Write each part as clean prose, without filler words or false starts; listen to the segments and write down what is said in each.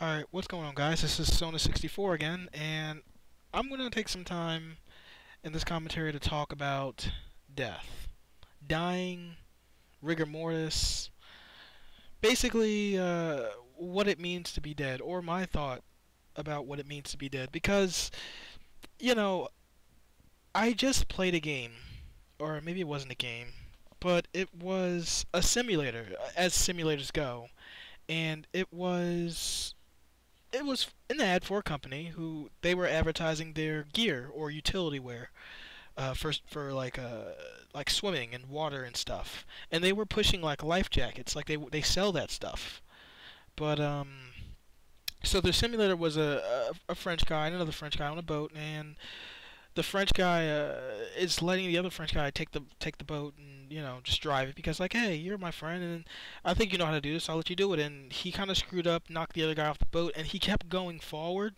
Alright, what's going on, guys? This is Sona64 again, and I'm going to take some time in this commentary to talk about death. Dying, rigor mortis, basically what it means to be dead, or my thought about what it means to be dead. Because, you know, I just played a game, or maybe it wasn't a game, but it was a simulator, as simulators go, and it was an ad for a company who they were advertising their gear or utility wear for like swimming and water and stuff, and they were pushing like life jackets, like they sell that stuff. But so their simulator was a French guy and another French guy on a boat, and the French guy is letting the other French guy take the boat and just drive it because, like, hey, you're my friend and I think you know how to do this. I'll let you do it. And he kind of screwed up, knocked the other guy off the boat, and he kept going forward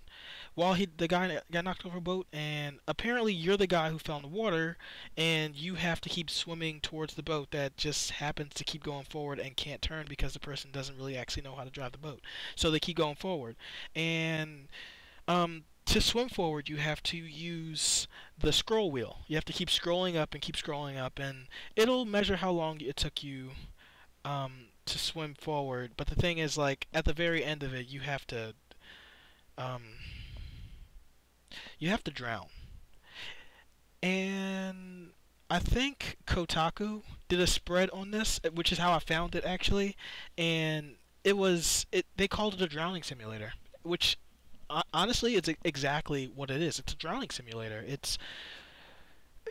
while the guy got knocked off a boat. And apparently, you're the guy who fell in the water, and you have to keep swimming towards the boat that just happens to keep going forward and can't turn because the person doesn't really actually know how to drive the boat. So they keep going forward, and to swim forward, you have to use the scroll wheel. You have to keep scrolling up and keep scrolling up, and it'll measure how long it took you to swim forward. But the thing is, like, at the very end of it, um, you have to drown. And I think Kotaku did a spread on this, which is how I found it actually, and they called it a drowning simulator, which honestly, it's exactly what it is. It's a drowning simulator. It's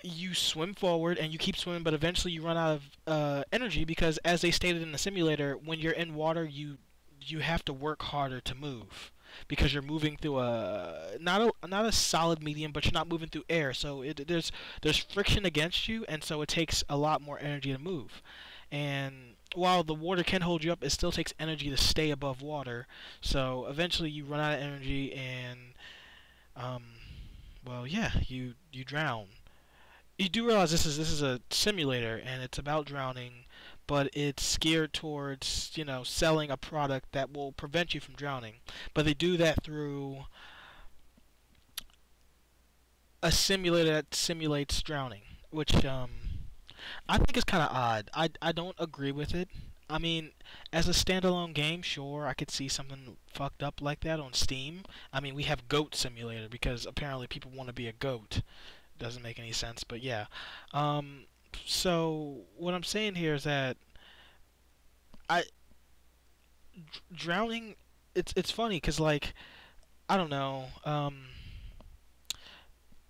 you swim forward and you keep swimming, but eventually you run out of energy because, as they stated in the simulator, when you're in water, you have to work harder to move because you're moving through not a solid medium, but you're not moving through air. So there's friction against you, and so it takes a lot more energy to move. And while the water can hold you up, it still takes energy to stay above water. So eventually you run out of energy, and well, yeah, you drown. You do realize this is a simulator and it's about drowning, but it's geared towards selling a product that will prevent you from drowning. But they do that through a simulator that simulates drowning, which I think is kind of odd. I don't agree with it. I mean, as a standalone game, sure, I could see something fucked up like that on Steam. I mean, we have Goat Simulator because apparently people want to be a goat. Doesn't make any sense, but yeah. So what I'm saying here is that I drowning. It's funny because, like, I don't know.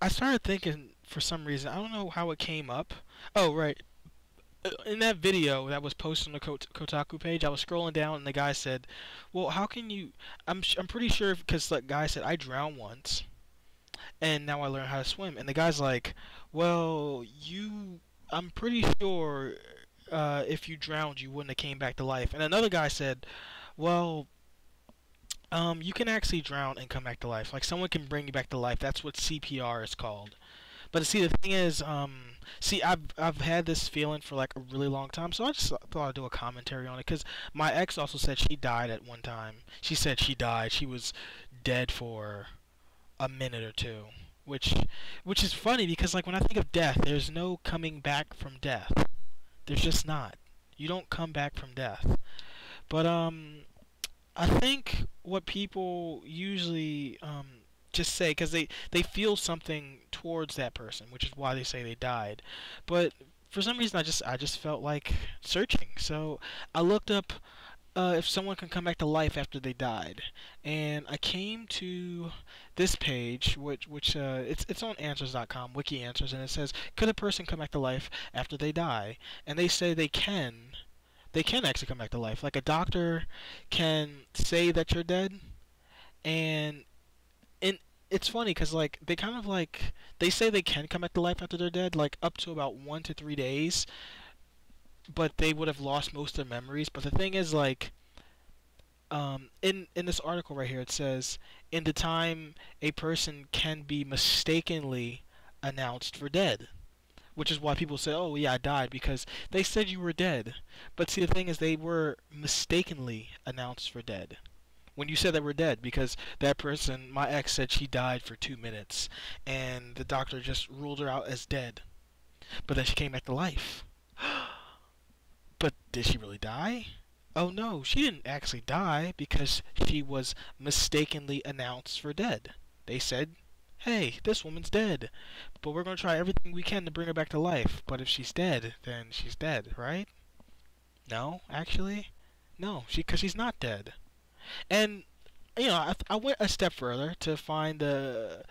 I started thinking for some reason. I don't know how it came up. Oh, right. In that video that was posted on the Kotaku page, I was scrolling down and the guy said, "Well, how can you?" I'm pretty sure because the guy said I drowned once, and now I learned how to swim. And the guy's like, "Well, I'm pretty sure if you drowned, you wouldn't have came back to life." And another guy said, "Well, you can actually drown and come back to life. Like, someone can bring you back to life. That's what CPR is called." But see, the thing is, I've had this feeling for like a really long time, so I just thought I'd do a commentary on it because my ex also said she died at one time. She said she died. She was dead for a minute or two, which is funny because, like, when I think of death, there's no coming back from death. There's just not. You don't come back from death. But I think what people usually just say because they feel something towards that person, which is why they say they died. But for some reason, I just felt like searching, so I looked up if someone can come back to life after they died, and I came to this page, which it's on Answers.com, Wiki Answers, and it says, "Could a person come back to life after they die?" And they say they can. They can actually come back to life. Like, a doctor can say that you're dead, and it's funny because, like, they kind of, like, they say they can come back to life after they're dead, like up to about 1 to 3 days, but they would have lost most of their memories. But the thing is, like, in this article right here, it says, in the time a person can be mistakenly announced for dead, which is why people say, "Oh yeah, I died," because they said you were dead. But see, the thing is, they were mistakenly announced for dead, when you said they were dead, because that person, my ex, said she died for 2 minutes, and the doctor just ruled her out as dead. But then she came back to life. But did she really die? Oh no, she didn't actually die because she was mistakenly announced for dead. They said, hey, this woman's dead, but we're going to try everything we can to bring her back to life. But if she's dead, then she's dead, right? No, actually, no, because she's not dead. And I went a step further to find the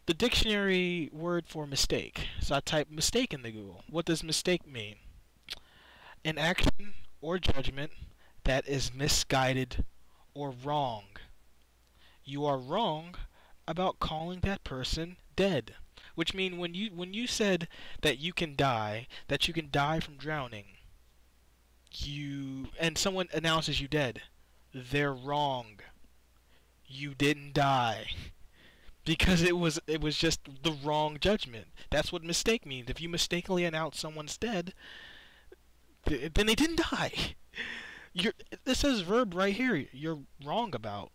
dictionary word for mistake. So I typed mistake in the Google. What does mistake mean? An action or judgment that is misguided or wrong. You are wrong about calling that person dead. Which means when you said that you can die from drowning, and someone announces you dead, they're wrong. You didn't die. Because it was just the wrong judgment. That's what mistake means. If you mistakenly announce someone's dead, then they didn't die. This says verb right here. You're wrong about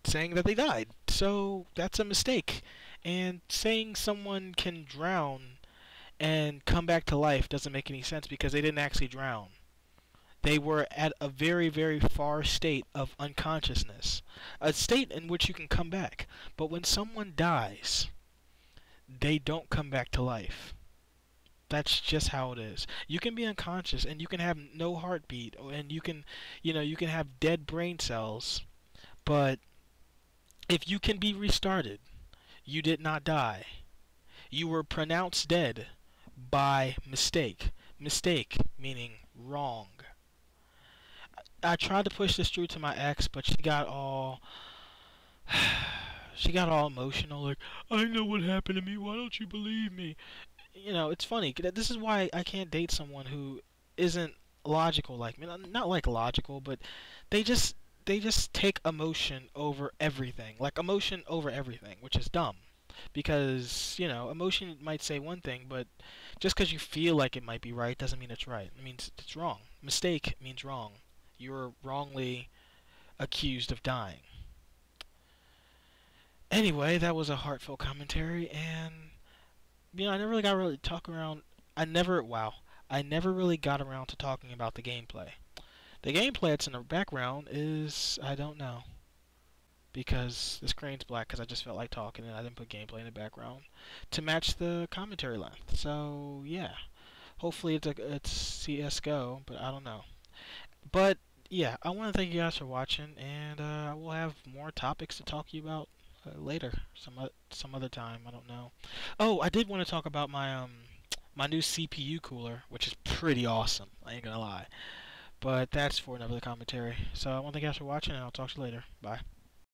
saying that they died. So that's a mistake. And saying someone can drown and come back to life doesn't make any sense because they didn't actually drown. They were at a very, very far state of unconsciousness, a state in which you can come back. But when someone dies, they don't come back to life. That's just how it is. You can be unconscious and you can have no heartbeat, and you can have dead brain cells, but if you can be restarted, you did not die. You were pronounced dead by mistake. Mistake meaning wrong. I tried to push this through to my ex, but she got all emotional, like, I know what happened to me, why don't you believe me? It's funny. This is why I can't date someone who isn't logical like me. Not like logical, but they just take emotion over everything. Like emotion over everything, which is dumb. Because, emotion might say one thing, but just because you feel like it might be right doesn't mean it's right. It means it's wrong. Mistake means wrong. You were wrongly accused of dying. Anyway, that was a heartfelt commentary, and I never really got really talk around. I never really got around to talking about the gameplay. The gameplay that's in the background is, I don't know, because the screen's black because I just felt like talking and I didn't put gameplay in the background to match the commentary length. So yeah, hopefully it's CS:GO, but I don't know. But yeah, I want to thank you guys for watching, and we'll have more topics to talk to you about later, some other time. I don't know. Oh, I did want to talk about my new CPU cooler, which is pretty awesome. I ain't gonna lie. But that's for another commentary. So I want to thank you guys for watching, and I'll talk to you later. Bye.